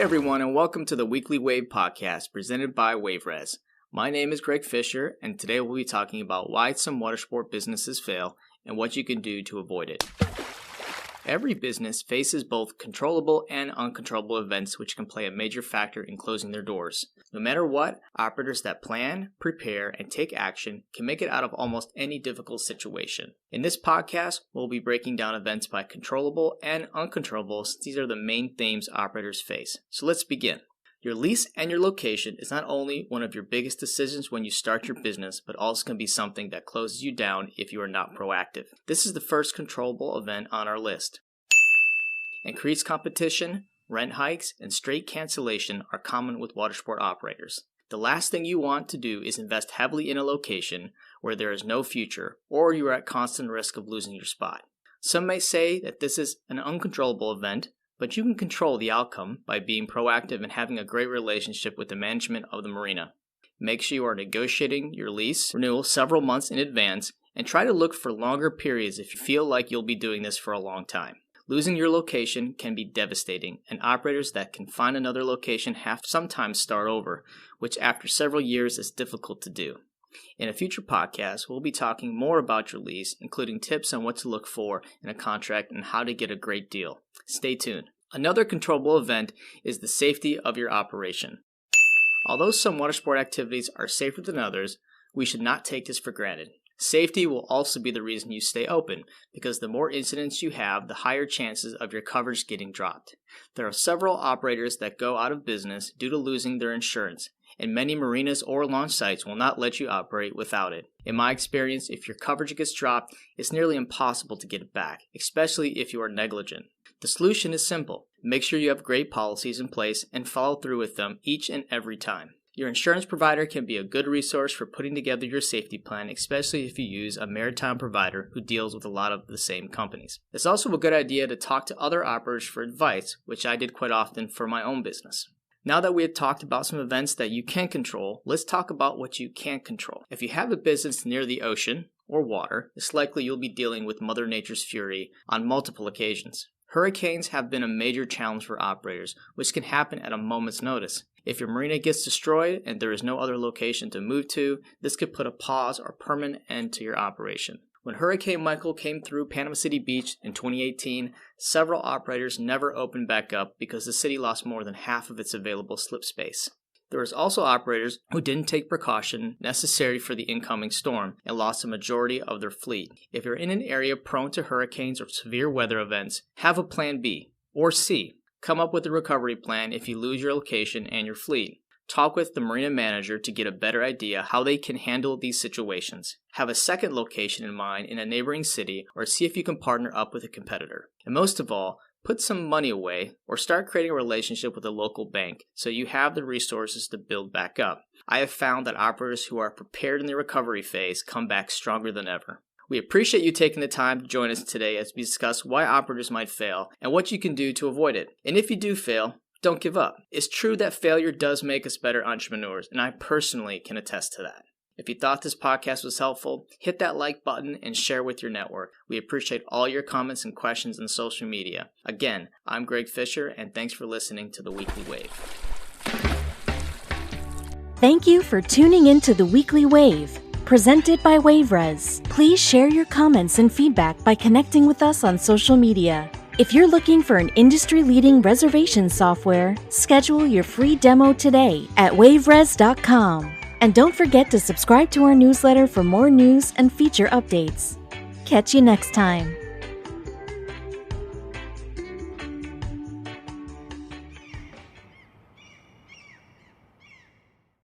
everyone, and welcome to the Weekly Wave podcast presented by WaveRez. My name is Greg Fisher, and today we'll be talking about why some watersport businesses fail and what you can do to avoid it. Every business faces both controllable and uncontrollable events which can play a major factor in closing their doors. No matter what, operators that plan, prepare, and take action can make it out of almost any difficult situation. In this podcast, we'll be breaking down events by controllable and uncontrollable since these are the main themes operators face. So let's begin. Your lease and your location is not only one of your biggest decisions when you start your business, but also can be something that closes you down if you are not proactive. This is the first controllable event on our list. Increased competition, rent hikes, and straight cancellation are common with watersport operators. The last thing you want to do is invest heavily in a location where there is no future, or you are at constant risk of losing your spot. Some may say that this is an uncontrollable event, but you can control the outcome by being proactive and having a great relationship with the management of the marina. Make sure you are negotiating your lease renewal several months in advance and try to look for longer periods if you feel like you'll be doing this for a long time. Losing your location can be devastating, and operators that can find another location have to sometimes start over, which after several years is difficult to do. In a future podcast, we'll be talking more about your lease, including tips on what to look for in a contract and how to get a great deal. Stay tuned. Another controllable event is the safety of your operation. Although some watersport activities are safer than others, we should not take this for granted. Safety will also be the reason you stay open, because the more incidents you have, the higher chances of your coverage getting dropped. There are several operators that go out of business due to losing their insurance, and many marinas or launch sites will not let you operate without it. In my experience, if your coverage gets dropped, it's nearly impossible to get it back, especially if you are negligent. The solution is simple. Make sure you have great policies in place and follow through with them each and every time. Your insurance provider can be a good resource for putting together your safety plan, especially if you use a maritime provider who deals with a lot of the same companies. It's also a good idea to talk to other operators for advice, which I did quite often for my own business. Now that we have talked about some events that you can control, let's talk about what you can't control. If you have a business near the ocean or water, it's likely you'll be dealing with Mother Nature's fury on multiple occasions. Hurricanes have been a major challenge for operators, which can happen at a moment's notice. If your marina gets destroyed and there is no other location to move to, this could put a pause or permanent end to your operation. When Hurricane Michael came through Panama City Beach in 2018, several operators never opened back up because the city lost more than half of its available slip space. There was also operators who didn't take precaution necessary for the incoming storm and lost a majority of their fleet. If you're in an area prone to hurricanes or severe weather events, have a plan B or C. Come up with a recovery plan if you lose your location and your fleet. Talk with the marina manager to get a better idea how they can handle these situations. Have a second location in mind in a neighboring city or see if you can partner up with a competitor. And most of all, put some money away or start creating a relationship with a local bank so you have the resources to build back up. I have found that operators who are prepared in the recovery phase come back stronger than ever. We appreciate you taking the time to join us today as we discuss why operators might fail and what you can do to avoid it. And if you do fail, don't give up. It's true that failure does make us better entrepreneurs, and I personally can attest to that. If you thought this podcast was helpful, hit that like button and share with your network. We appreciate all your comments and questions on social media. Again, I'm Greg Fisher, and thanks for listening to The Weekly Wave. Thank you for tuning in to The Weekly Wave, presented by WaveRez. Please share your comments and feedback by connecting with us on social media. If you're looking for an industry-leading reservation software, schedule your free demo today at waverez.com. And don't forget to subscribe to our newsletter for more news and feature updates. Catch you next time.